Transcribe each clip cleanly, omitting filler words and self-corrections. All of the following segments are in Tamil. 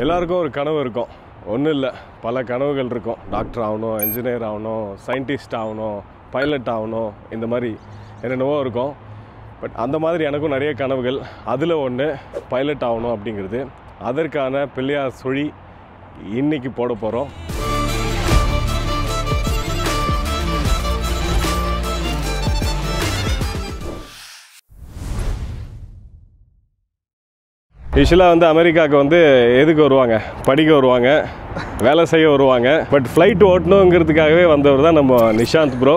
எல்லாருக்கும் ஒரு கனவு இருக்கும். ஒன்றும் இல்லை, பல கனவுகள் இருக்கும். டாக்டர் ஆகணும், இன்ஜினியர் ஆகணும், சயின்டிஸ்ட் ஆகணும், பைலட் ஆகணும், இந்த மாதிரி என்னென்னவோ இருக்கும். பட் அந்த மாதிரி எனக்கும் நிறைய கனவுகள். அதில் ஒன்று பைலட் ஆகணும் அப்படிங்கிறது. அதற்கான பிள்ளையார் சுழி இன்றைக்கி போட போகிறோம். யூஸ்வலாக வந்து அமெரிக்காவுக்கு வந்து எதுக்கு வருவாங்க? படிக்க வருவாங்க, வேலை செய்ய வருவாங்க. பட் ஃப்ளைட் ஓட்டணுங்கிறதுக்காகவே வந்தவர் தான் நம்ம Nishanth bro.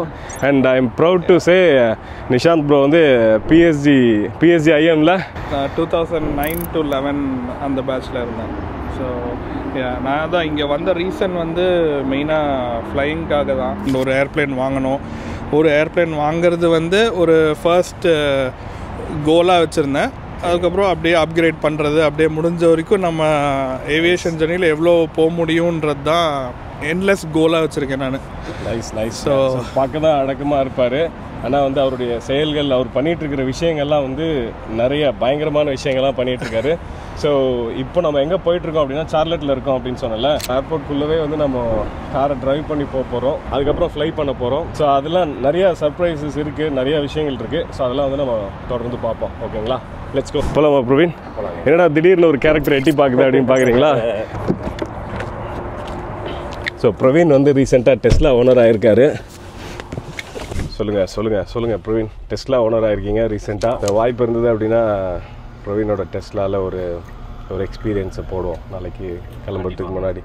And I'm proud to say Nishanth bro வந்து பிஎஸ்ஜி ஐஎம்ல 2009 to 11 அந்த பேட்சில் இருந்தேன். ஸோ நான் தான் இங்கே வந்த ரீசன் வந்து மெயினாக ஃப்ளையிங்காக தான். இந்த ஒரு ஏர்ப்ளேன் வாங்கணும். ஒரு ஏர்ப்ளேன் வாங்கிறது வந்து ஒரு ஃபர்ஸ்ட் கோலாக வச்சுருந்தேன். அதுக்கப்புறம் அப்படியே அப்கிரேட் பண்ணுறது, அப்படியே முடிஞ்ச வரைக்கும் நம்ம ஏவியேஷன் ஜர்னியில் எவ்வளோ போக முடியுன்றது தான் என்லெஸ் கோலாக வச்சுருக்கேன் நான். நைஸ். ஸோ பார்க்க தான் அடக்கமாக இருப்பார். ஆனால் வந்து அவருடைய செயல்கள், அவர் பண்ணிகிட்ருக்கிற விஷயங்கள்லாம் வந்து நிறைய பயங்கரமான விஷயங்கள்லாம் பண்ணிகிட்ருக்காரு. ஸோ இப்போ நம்ம எங்கே போயிட்டுருக்கோம் அப்படின்னா சார்லட்டில் இருக்கோம் அப்படின்னு சொன்னல. ஏர்போர்ட்குள்ளவே வந்து நம்ம காரை ட்ரைவ் பண்ணி போகிறோம், அதுக்கப்புறம் ஃப்ளை பண்ண போகிறோம். ஸோ அதெல்லாம் நிறையா சர்ப்ரைசஸ் இருக்குது, நிறையா விஷயங்கள் இருக்குது. ஸோ அதெல்லாம் வந்து நம்ம தொடர்ந்து பார்ப்போம். ஓகேங்களா, லெட்ஸ் கோ. போலாமா பிரவீன்? என்னடா திடீர்னு ஒரு கேரக்டர் எட்டி பார்க்குது அப்படின்னு பார்க்குறீங்களா? ஸோ பிரவீன் வந்து ரீசெண்டாக டெஸ்லா ஓனர் ஆகிருக்காரு. சொல்லுங்கள் பிரவீன், டெஸ்லா ஓனர் ஆகிருக்கீங்க ரீசெண்டாக. வாய்ப்பு இருந்தது அப்படின்னா பிரவீனோட டெஸ்லாவில் ஒரு எக்ஸ்பீரியன்ஸை போடுவோம் நாளைக்கு கிளம்புறதுக்கு முன்னாடி.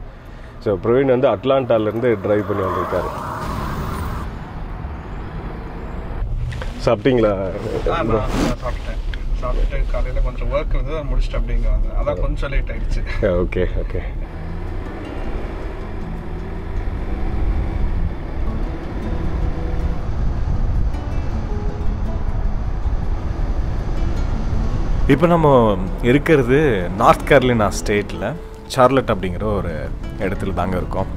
ஸோ பிரவீன் வந்து அட்லாண்டாலேருந்து ட்ரைவ் பண்ணி வந்திருக்காரு. சாப்பிட்டீங்களா? சாப்பிட்டு காலையில் கொஞ்சம் ஒர்க் இருந்தது, அதை முடிச்சுட்டு அப்படிங்க வந்தேன். அதான் கொஞ்சம் லேட் ஆகிடுச்சு. ஓகே. இப்போ நம்ம இருக்கிறது நார்த் கேரலினா ஸ்டேட்டில் சார்லட் அப்படிங்கிற ஒரு இடத்துல தாங்க இருக்கோம்.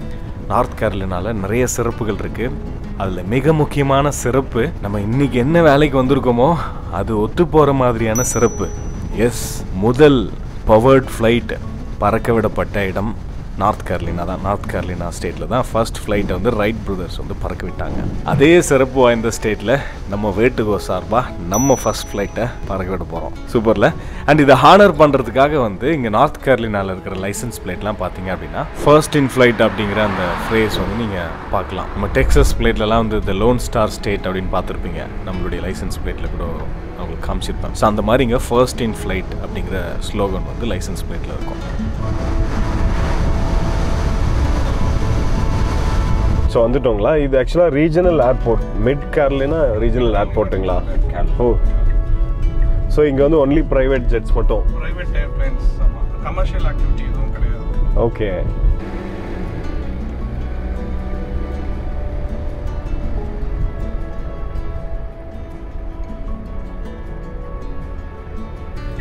நார்த் கேரலினாவில் நிறைய சிறப்புகள் இருக்குது. அதில் மிக முக்கியமான சிறப்பு, நம்ம இன்றைக்கி என்ன வேலைக்கு வந்திருக்கோமோ அது ஒத்து போகிற மாதிரியான சிறப்பு. எஸ், முதல் பவர்ட் ஃப்ளைட் பறக்க விடப்பட்ட இடம் நார்த் கேரலினா தான். நார்த் கேரலினா ஸ்டேட்டில் தான் ஃபர்ஸ்ட் ஃப்ளைட்டை வந்து ரைட் பிரதர்ஸ் வந்து பறக்க விட்டாங்க. அதே சிறப்பு வாய்ந்த ஸ்டேட்டில் நம்ம வேட்டுகோ சார்பாக நம்ம ஃபர்ஸ்ட் ஃப்ளைட்டை பறக்க விட போகிறோம். சூப்பரில். அண்ட் இதை ஹானர் பண்ணுறதுக்காக வந்து இங்கே நார்த் கேரலினாவில் இருக்கிற லைசன்ஸ் பிளேட்லாம் பார்த்தீங்க அப்படின்னா ஃபர்ஸ்ட் இன் ஃப்ளைட் அப்படிங்கிற அந்த ஃப்ரேஸ் வந்து நீங்கள் பார்க்கலாம். நம்ம டெக்ஸஸ் பிளேட்லலாம் வந்து த லோன் ஸ்டார் ஸ்டேட் அப்படின்னு பார்த்துருப்பீங்க. நம்மளுடைய லைசன்ஸ் பிளேட்டில் கூட அவங்களுக்கு காமிச்சிருப்பேன். ஸோ அந்த மாதிரி இங்கே ஃபர்ஸ்ட் இன் ஃப்ளைட் அப்படிங்கிற ஸ்லோகன் வந்து லைசன்ஸ் பிளேட்டில் இருக்கும். ஸோ வந்துட்டோங்களா? இது ஆக்சுவலாக regional airport, mid Carolina regional ஏர்போர்ட்டுங்களா? ஓ, ஸோ இங்கே வந்து ஒன்லி ப்ரைவேட் ஜெட்ஸ் மட்டும்? ப்ரைவேட் ஏர்ப்ளைன்ஸ், கமர்ஷியல் ஆக்டிவிட்டி எதுவும் கிடையாது. ஓகே.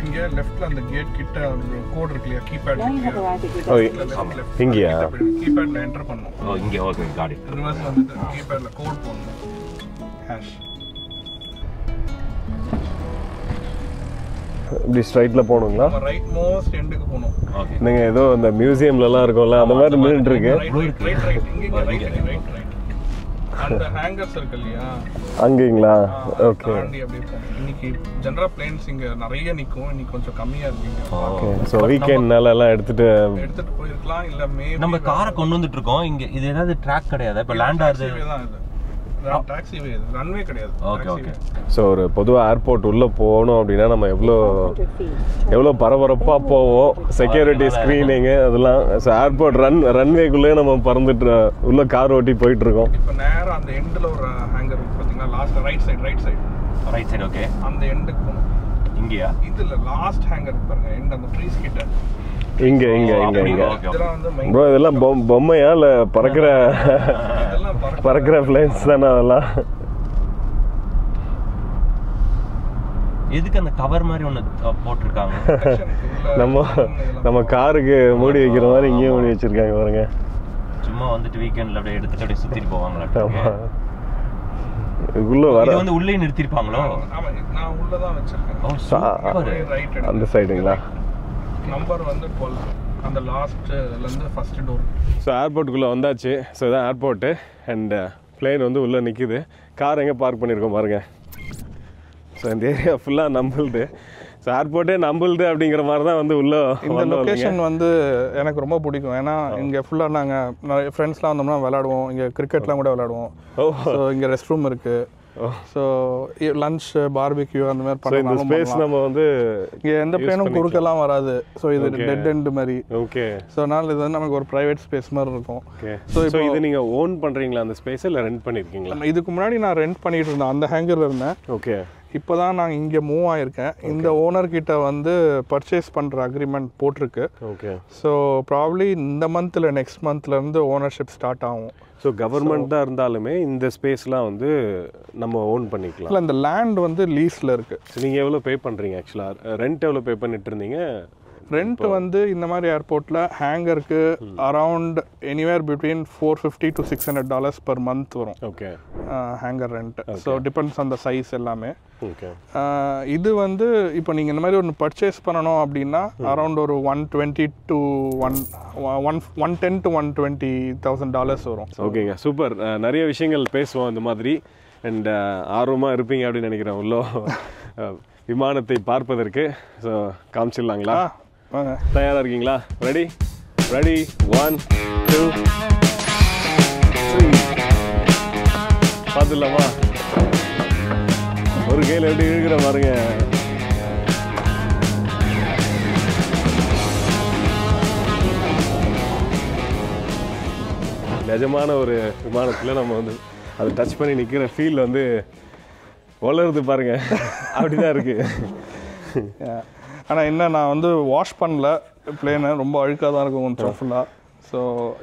இங்கே லெஃப்ட்ல அந்த கேட் கிட்ட ஒரு கோட் இருக்கு இல்லையா, கீபேட் இங்கேயா? கீபேட்ல என்டர் பண்ணணும். ஓ, இங்கே ஓகே, காட் இட். ரிவர்ஸ்ல வந்து கீபேட்ல கோட் போடணும், ஹேஷ். இப்படி ஸ்ட்ரைட்டில் போகணுங்களா? ரைட் மோஸ்ட் எண்டுக்கு போகணும். ஓகே. நீங்கள் ஏதோ இந்த மியூசியம்லலாம் இருக்கும்ல அந்த மாதிரி நின்றுட்டு இருக்கு. ரைட் அந்த ஹேங்கர்ஸ் இருக்கு இல்லையா, அங்கேங்களா? ஓகே. அப்படியே போகணும். இன்னைக்கு ஜெனரல் பிளேன்ஸ் இங்க நிறைய நிற்கும், இன்னைக்கு கொஞ்சம் கம்மியா இருக்குங்க. ஓகே. ஸோ வீக்கெண்ட்னால எல்லாம் எடுத்துட்டு போயிருக்கலாம். இல்லை நம்ம காரை கொண்டு வந்துட்டு இருக்கோம். இங்க இது ஏதாவது ட்ராக் கிடையாது, இப்போ லேண்ட் ஆகுது. டாக்ஸிவே, ரன்வே கிடையாது. ஓகே. ஸோ ஒரு பொதுவாக ஏர்போர்ட் உள்ளே போகணும் அப்படின்னா நம்ம எவ்வளோ பரபரப்பாக போவோம், செக்யூரிட்டி ஸ்க்ரீனிங்கு அதெல்லாம். ஸோ ஏர்போர்ட் ரன்வேக்குள்ளேயே நம்ம பறந்துட்டு உள்ளே கார் ஓட்டி போயிட்டுருக்கோம். இப்போ நேரம் அந்த எண்டில் ஒரு ஹேங்கர் இருக்குது பார்த்தீங்கன்னா, லாஸ்ட் ரைட் சைடு. ஓகே. அந்த எண்டுக்கு போகணும். இங்கேயா? இது இல்லை, லாஸ்ட் ஹேங்கர் பாருங்க, எண்ட் அந்த ட்ரீஸ் கிட்ட. இங்கே ப்ரோ, இதெல்லாம் பொம்மையா இல்லை பறக்கிற பிளேன்ஸ் தானே அதெல்லாம்? எதுக்கு அந்த கவர் மாதிரி ஒன்று போட்டிருக்காங்க? நம்ம காருக்கு மூடி வைக்கிற மாதிரி இங்கேயும் மூடி வச்சிருக்காங்க பாருங்க. சும்மா வந்துட்டு வீக்கெண்டில் அப்படியே எடுத்துட்டு அப்படியே சுற்றிட்டு போவாங்களா? இதுக்குள்ள வர வந்து உள்ளே நிறுத்திருப்பாங்களோ? நான் உள்ளதான் வச்சிருக்கேன். அந்த சைடுங்களா? நம்பர் வந்து 12. அந்த லாஸ்ட்லேருந்து ஃபர்ஸ்ட் டோர். ஸோ ஏர்போர்ட்டுக்குள்ளே வந்தாச்சு. ஸோ இதான் ஏர்போர்ட்டு அண்ட் பிளேன் வந்து உள்ளே நிற்கிது. கார் எங்கே பார்க் பண்ணியிருக்கோம் பாருங்கள். ஸோ இந்த ஏரியா ஃபுல்லாக நம்புல்து. ஸோ ஏர்போர்ட்டே நம்புல்து அப்படிங்கிற மாதிரி தான் வந்து உள்ள இந்த லொக்கேஷன் வந்து எனக்கு ரொம்ப பிடிக்கும். ஏன்னா இங்கே ஃபுல்லாக நாங்கள் நிறைய ஃப்ரெண்ட்ஸ்லாம் வந்தோம்னா விளாடுவோம். இங்கே கிரிக்கெட்லாம் கூட விளாடுவோம். ஸோ இங்கே ரெஸ்ட் ரூம் இருக்குது. ஸோ லஞ்ச் பார்பிக்யூ அந்த மாதிரி பண்ணலாம். ஸ்பேஸ் நம்ம வந்து இங்கே எந்த பிளேனும் குறுக்கெல்லாம் வராது. ஸோ இது டெட் எண்ட் மாதிரி. ஓகே. ஸோ அதனால இது வந்து நமக்கு ஒரு ப்ரைவேட் ஸ்பேஸ் மாதிரி இருக்கும். ஸோ இது நீங்கள் ஓன் பண்ணுறீங்களா அந்த ஸ்பேஸ் இல்லை ரெண்ட் பண்ணியிருக்கீங்களா? இதுக்கு முன்னாடி நான் ரெண்ட் பண்ணிட்டு இருந்தேன், அந்த ஹேங்கரில் இருந்தேன். ஓகே. இப்போ தான் நான் இங்கே மூவ் ஆகிருக்கேன். இந்த ஓனர்கிட்ட வந்து பர்ச்சேஸ் பண்ணுற அக்ரிமெண்ட் போட்டிருக்கு. ஓகே. ஸோ ப்ராப்ளி இந்த மந்த்தில் நெக்ஸ்ட் மந்த்லேருந்து ஓனர்ஷிப் ஸ்டார்ட் ஆகும். ஸோ கவர்மெண்ட் தான் இருந்தாலுமே இந்த ஸ்பேஸ்லாம் வந்து நம்ம ஓன் பண்ணிக்கலாம். இல்லை, இந்த லேண்ட் வந்து லீஸில் இருக்குது. ஸோ நீங்கள் எவ்வளோ பே பண்ணுறீங்க ஆக்சுவலாக? ரெண்ட் எவ்வளோ பே பண்ணிட்டு இருந்தீங்க? ரெண்ட் வந்து இந்த மாதிரி ஏர்போர்ட்டில் ஹேங்கருக்கு around anywhere between $450 to $600 per month வரும். Okay. Hangar rent. So depends on the size எல்லாமே. ஓகே. இது வந்து இப்போ நீங்கள் இந்த மாதிரி ஒன்று பர்ச்சேஸ் பண்ணணும் அப்படின்னா அரவுண்ட் ஒரு $110 to $120,000 வரும். ஓகேங்க, சூப்பர். நிறைய விஷயங்கள் பேசுவோம் இந்த மாதிரி அண்ட் ஆர்வமாக இருப்பீங்க அப்படின்னு நினைக்கிறேன் உள்ள விமானத்தை பார்ப்பதற்கு. ஸோ காமிச்சிடலாங்களா? வாங்க. தயாராக இருக்கீங்களா? ரெடி? 1 2 3 பார்த்துடலாமா? ஒரு கையில் எப்படி இழுக்கிற பாருங்க. நிஜமான ஒரு விமானத்தில் நம்ம வந்து அதை டச் பண்ணி நிற்கிற ஃபீல் வந்து வளருது பாருங்க. அப்படிதான் இருக்கு. ஆனால் என்ன, நான் வந்து வாஷ் பண்ணல பிளேனை. ரொம்ப அழுக்காக தான் இருக்கும் கொஞ்சம் ஃபுல்லாக. ஸோ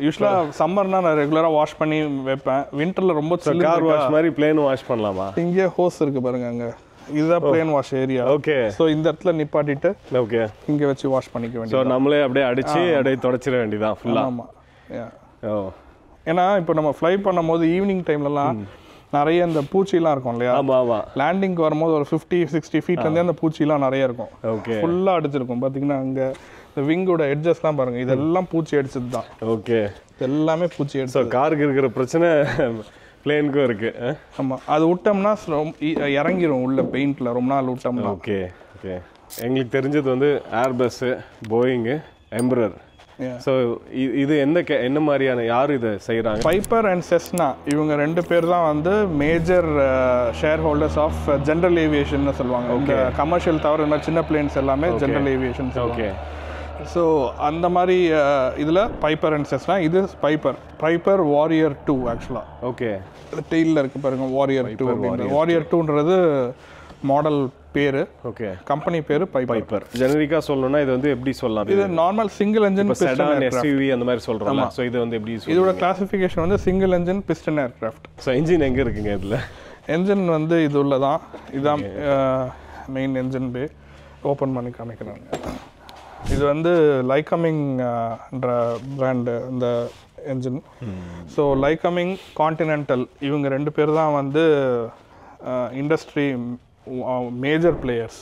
யூஸ்வலாக சம்மர்னால் நான் ரெகுலராக வாஷ் பண்ணி வைப்பேன். வின்டரில் ரொம்ப கார் வாஷ் மாதிரி பிளேனும் வாஷ் பண்ணலாமா? இங்கே ஹோஸ் இருக்குது பாருங்க. அங்கே இதுதான் plane wash area. Okay. So இந்த இடத்துல நிப்பாட்டிட்டு ஓகே இங்கே வச்சு வாஷ் பண்ணிக்க வேண்டியது. ஸோ நம்மளே அப்படியே அடிச்சு அப்படியே தொடச்சிட வேண்டியதான் ஃபுல்லாக. ஆமாம். ஓ, ஏன்னா இப்போ நம்ம ஃப்ளை பண்ணும் போது ஈவினிங் டைம்லலாம் நிறைய இந்த பூச்சிலாம் இருக்கும் இல்லையா? ஆமாம் ஆமாம். லேண்டிங்க்கு வரும்போது ஒரு 50-60 ஃபீட்லேருந்தே அந்த பூச்சிலாம் நிறைய இருக்கும். ஓகே. ஃபுல்லாக அடிச்சிருக்கும். பார்த்தீங்கன்னா அங்கே இந்த விங்கோட எட்ஜஸ்லாம் பாருங்கள், இதெல்லாம் பூச்சி அடிச்சது தான். ஓகே. எல்லாமே பூச்சி அடிச்சு. ஸோ காருக்கு இருக்கிற பிரச்சனை பிளேனுக்கும் இருக்கு. ஆமாம், அது விட்டோம்னா இறங்கிரும் உள்ள பெயிண்டில் ரொம்ப நாள் விட்டோம்னா. Okay okay. எங்களுக்கு தெரிஞ்சது வந்து ஏர்பஸ்ஸு, போயிங்கு, எம்பரர். ஸோ இது என்ன மாதிரியான யார் இதை செய்கிறாங்க? பைப்பர் அண்ட் செஸ்னா இவங்க 2 பேர் தான் வந்து major shareholders of general aviation சொல்லுவாங்க. இந்த கமர்ஷியல் தவிர இந்த மாதிரி சின்ன பிளேன்ஸ் எல்லாமே ஜென்ரல் ஏவியேஷன். ஓகே. ஸோ அந்த மாதிரி இதில் பைப்பர் அண்ட் செஸ்னா இது பைப்பர் வாரியர் 2 ஆக்சுவலாக. ஓகே. டெய்லில் இருக்குது பாருங்க, வாரியர் 2. வாரியர் 2ன்றது மாடல் பேர். ஓகே. கம்பெனி பேர் பைப்பர். ஜெனரிக்காக சொல்லணும்னா இது வந்து எப்படி சொல்லலாம்? இது normal single engine sedan, SUV அந்த மாதிரி சொல்கிறோம்ல. ஸோ இது வந்து எப்படி? இதோட கிளாசிஃபிகேஷன் வந்து single engine piston aircraft. So engine எங்கே இருக்குங்க இதில்? என்ஜின் வந்து இது உள்ள தான். இதுதான் மெயின் என்ஜின் பே. ஓப்பன் பண்ணி காமிக்கிறாங்க. இது வந்து லைகமிங்ன்ற பிராண்டு இந்த என்ஜின். ஸோ லைகமிங், கான்டினென்டல் இவங்க 2 பேர் தான் வந்து இண்டஸ்ட்ரி மேஜர் பிளேயர்ஸ்.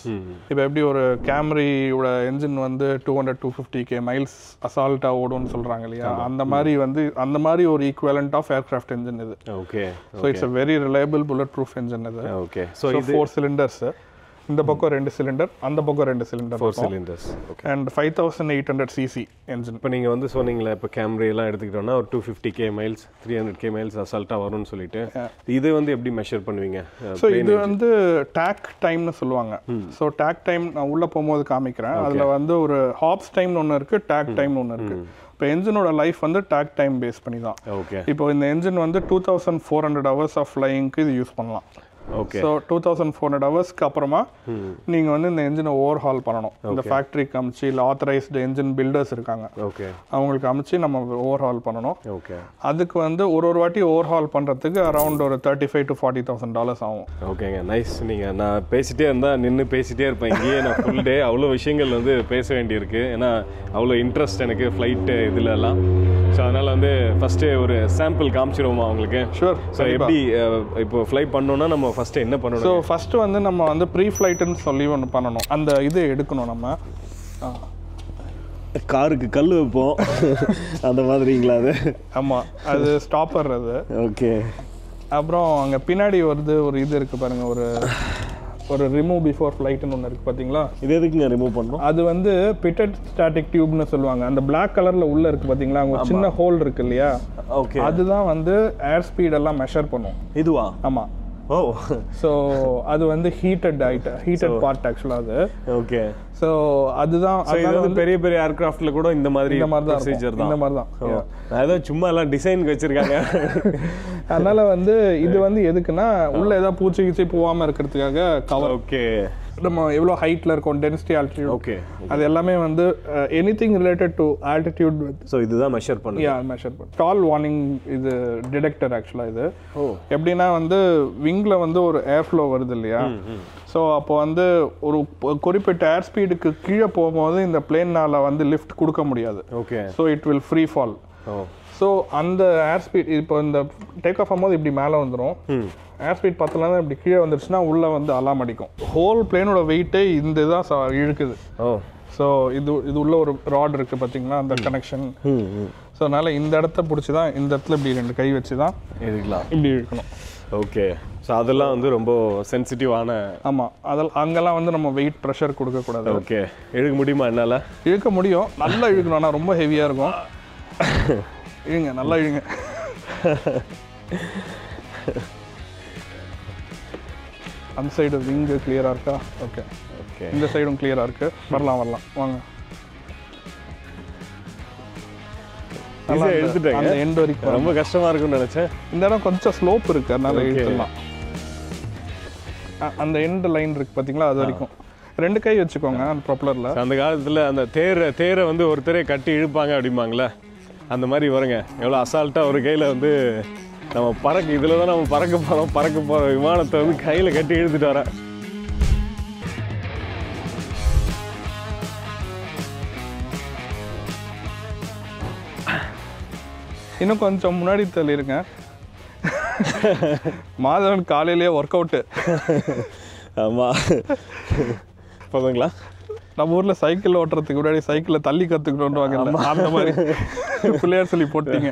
இப்போ எப்படி ஒரு கேமரியோட என்ஜின் வந்து 200-250 மைல்ஸ் அசால்ட்டாக ஓடும்னு சொல்கிறாங்க இல்லையா? அந்த மாதிரி ஒரு ஈக்குவலண்ட் ஆஃப் ஏர்கிராஃப்ட் என்ஜின் இது. Okay. So it's a very reliable bullet proof engine இது. ஓகே. So 4 cylinders. இந்த பக்கம் 2 சிலிண்டர், அந்த பக்கம் 2 cylinder. 4 cylinders. Okay. And 5800 cc engine. இப்போ நீங்கள் வந்து சொன்னீங்களே, இப்போ கேமரி எல்லாம் எடுத்துக்கிட்டோம்னா ஒரு 250 மைல்ஸ் 300 மைல்ஸ் அசால்ட்டாக வரும்னு சொல்லிட்டு, இது வந்து எப்படி மெஷர் பண்ணுவீங்க? ஸோ இது வந்து டாக் டைம்னு சொல்லுவாங்க. ஸோ டாக் டைம் நான் உள்ளே போகும்போது காமிக்கிறேன். அதில் வந்து ஒரு ஹாப்ஸ் டைம்னு ஒன்று இருக்குது, டாக் டைம்னு ஒன்று இருக்குது. இப்போ என்ஜினோட லைஃப் வந்து டாக் டைம் பேஸ் பண்ணி தான். ஓகே. இப்போ இந்த என்ஜின் வந்து 2400 hours ஆஃப் ஃப்ளையிங்க்கு இது யூஸ் பண்ணலாம். ஓகே. ஸோ 2400 ஹவர்ஸ்க்கு அப்புறமா நீங்கள் வந்து இந்த என்ஜினை ஓவர் ஹால் பண்ணணும். இந்த ஃபேக்ட்ரிக்கு அமிச்சு இல்லை ஆத்தரைஸ்டு என்ஜின் பில்டர்ஸ் இருக்காங்க, ஓகே, அவங்களுக்கு அமிச்சு நம்ம ஓவர் ஹால் பண்ணணும். ஓகே. அதுக்கு வந்து ஒரு வாட்டி ஓவர் ஹால் பண்ணுறதுக்கு அரௌண்ட் ஒரு $35,000 to $40,000 ஆகும். ஓகேங்க, நைஸ். நீங்கள் நான் பேசிகிட்டே இருந்தால் நின்று பேசிகிட்டே இருப்பேன் இங்கேயே. நான் ஃபுல் டே அவ்வளோ விஷயங்கள் வந்து பேச வேண்டியிருக்கு. ஏன்னா அவ்வளோ இன்ட்ரெஸ்ட் எனக்கு ஃப்ளைட்டு இதுலலாம். ஸோ அதனால் வந்து ஃபஸ்ட்டு ஒரு சாம்பிள் காமிச்சிடுவோமா அவங்களுக்கு? ஷூர். ஸோ எப்படி இப்போ ஃப்ளை பண்ணோன்னா நம்ம ஃபஸ்ட்டு என்ன பண்ணணும்? ஸோ ஃபஸ்ட்டு வந்து நம்ம வந்து ப்ரீ ஃப்ளைட்டுன்னு சொல்லி ஒன்று பண்ணணும். அந்த இது எடுக்கணும் நம்ம. காருக்கு கல் வைப்போம் அந்த மாதிரிங்களா அது? ஆமாம், அது ஸ்டாப்பர் அது. ஓகே. அப்புறம் அங்கே பின்னாடி ஒரு இது இருக்குது பாருங்கள், ஒரு ரிமூவ் பிஃபோர் ஃப்ளைட்னு ஒன்று இருக்குது பார்த்தீங்களா? இது எதுக்குங்க ரிமூவ் பண்ணுறோம்? அது வந்து பிட்டட் ஸ்டாட்டிக் டியூப்னு சொல்லுவாங்க. அந்த பிளாக் கலரில் உள்ளே இருக்குது பார்த்தீங்களா, அங்கே ஒரு சின்ன ஹோல் இருக்கு இல்லையா? ஓகே. அதுதான் வந்து ஏர் ஸ்பீடெல்லாம் மெஷர் பண்ணும். இதுவா? ஆமாம். ஓ. ஸோ அது வந்து ஹீட்டட் பார்ட் ஆக்சுவலாக அது. ஓகே. ஸோ அதுதான் பெரிய பெரிய ஏர்கிராஃப்ட்ல கூட இந்த மாதிரி ப்ரொசீஜர் தான். இந்த மாதிரி தான். ஏதோ சும்மா எல்லாம் டிசைனுக்கு வச்சிருக்காங்க. அதனால வந்து இது வந்து எதுக்குன்னா உள்ள ஏதாவது பூச்சி கீச்சி போகாமல் இருக்கிறதுக்காக கவர். ஓகே. நம்ம எவ்வளோ ஹைட்டில் இருக்கோம், டென்சிட்டி, ஆல்டிடியூட், ஓகே, அது எல்லாமே வந்து anything related to altitude. So இதுதான் மெஷர் பண்ணுங்க. மெஷர் பண்ணு. டால் வார்னிங் இது டிடெக்டர் ஆக்சுவலாக இது. எப்படின்னா வந்து விங்கில் வந்து ஒரு ஏர் ஃப்ளோ வருது இல்லையா? ஸோ அப்போ வந்து ஒரு குறிப்பிட்ட ஏர் ஸ்பீடுக்கு கீழே போகும்போது இந்த பிளேனால் வந்து லிஃப்ட் கொடுக்க முடியாது. Okay. So it will free fall. So அந்த ஏர் ஸ்பீட் இப்போ இந்த டேக் ஆஃப் ஆகும்போது இப்படி மேலே வந்துடும். ஏர் ஸ்பீட் பத்தலாம் இப்படி கீழே வந்துருச்சுன்னா உள்ளே வந்து அலாம் அடிக்கும். ஹோல் பிளேனோட வெயிட்டே இந்த இதான் இழுக்குது. ஸோ இது உள்ள ஒரு ராட் இருக்குது பார்த்தீங்களா, அந்த கனெக்ஷன். ஸோ அதனால் இந்த இடத்த பிடிச்சி தான் இந்த இடத்துல இப்படி 2 கை வச்சு தான் இழுக்கலாம், இப்படி இழுக்கணும். ஓகே. ஸோ அதெல்லாம் வந்து ரொம்ப சென்சிட்டிவான. ஆமாம், அங்கெல்லாம் வந்து நம்ம வெயிட் ப்ரெஷர் கொடுக்கக்கூடாது. ஓகே. இழுக்க முடியுமா? என்னால் இழுக்க முடியும், நல்லா இழுக்கணும், ஆனால் ரொம்ப ஹெவியாக இருக்கும். இழுங்க, நல்லா இழுங்க. அந்த சைடு விங்கு கிளியராக இருக்கா? ஓகே. ஓகே. இந்த சைடும் கிளியராக இருக்குது. வரலாம் வாங்க. எடுத்துட்டேன். அந்த எண்ட் வரைக்கும் ரொம்ப கஷ்டமாக இருக்கும்னு நினச்சேன். இந்த இடம் கொஞ்சம் ஸ்லோப் இருக்குது, அதனால இழுத்துடலாம். அந்த எண்ட் லைன் இருக்குது பார்த்தீங்களா, அது வரைக்கும் 2 கை வச்சுக்கோங்க அந்த ப்ரொப்பலரில். அந்த காலத்தில் அந்த தேரை வந்து ஒருத்தரே கட்டி இழுப்பாங்க அப்படிம்பாங்களே, அந்த மாதிரி வருங்க. எவ்வளோ அசால்ட்டாக ஒரு கையில் வந்து நம்ம இதில் தான் நம்ம பறக்க போகிற விமானத்தை வந்து கையில் கட்டி இழுத்துட்டு வரேன். இன்னும் கொஞ்சம் முன்னாடி தள்ளிருங்க. மாதவன் காலையிலேயே ஒர்க் அவுட்டு. ஆமாம், போதுங்களா? நம்ம ஊரில் சைக்கிள் ஓட்டுறதுக்கு முன்னாடி சைக்கிளை தள்ளி கற்றுக்கணுன்னு வாங்க, அந்த மாதிரி பிள்ளையார் சொல்லி போட்டீங்க.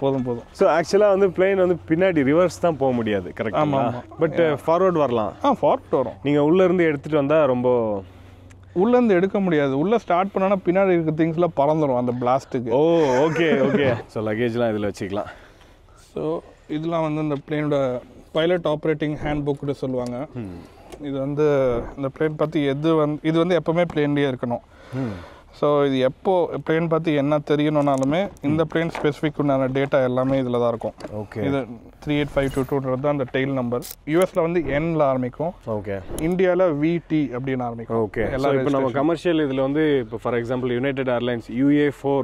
போதும். ஸோ ஆக்சுவலாக வந்து பிளேன் வந்து பின்னாடி ரிவர்ஸ் தான் போக முடியாது, கரெக்ட்? ஆமாம், பட் ஃபார்வர்ட் வரலாம். ஃபார்வர்ட் வரும். நீங்கள் உள்ளேருந்து எடுத்துகிட்டு வந்தால் ரொம்ப உள்ளேருந்து எடுக்க முடியாது. உள்ளே ஸ்டார்ட் பண்ணோன்னா பின்னாடி இருக்க திங்ஸ்லாம் பறந்துடும் அந்த பிளாஸ்ட்டுக்கு. ஓகே. ஸோ லக்கேஜ்லாம் இதில் வச்சுக்கலாம். ஸோ இதெல்லாம் வந்து இந்த பிளேனோட பைலட் ஆப்ரேட்டிங் ஹேண்ட் புக்குன்னு சொல்லுவாங்க. இது வந்து இந்த பிளேன் பற்றி இது வந்து எப்போவுமே பிளேன்லேயே இருக்கணும். ஸோ இது எப்போ பிளேன் பற்றி என்ன தெரியணுன்னாலுமே இந்த பிளேன் ஸ்பெசிஃபிக் உண்டான டேட்டா எல்லாமே இதில் தான் இருக்கும். ஓகே. இது 38522 தான் அந்த டெயில் நம்பர். யூஎஸில் வந்து என்ல ஆரம்பிக்கும். ஓகே. இந்தியாவில் விடி அப்படின்னு ஆரம்பிக்கும். ஓகே. இப்போ நம்ம கமர்ஷியல் இதில் வந்து இப்போ for example United airlines UA4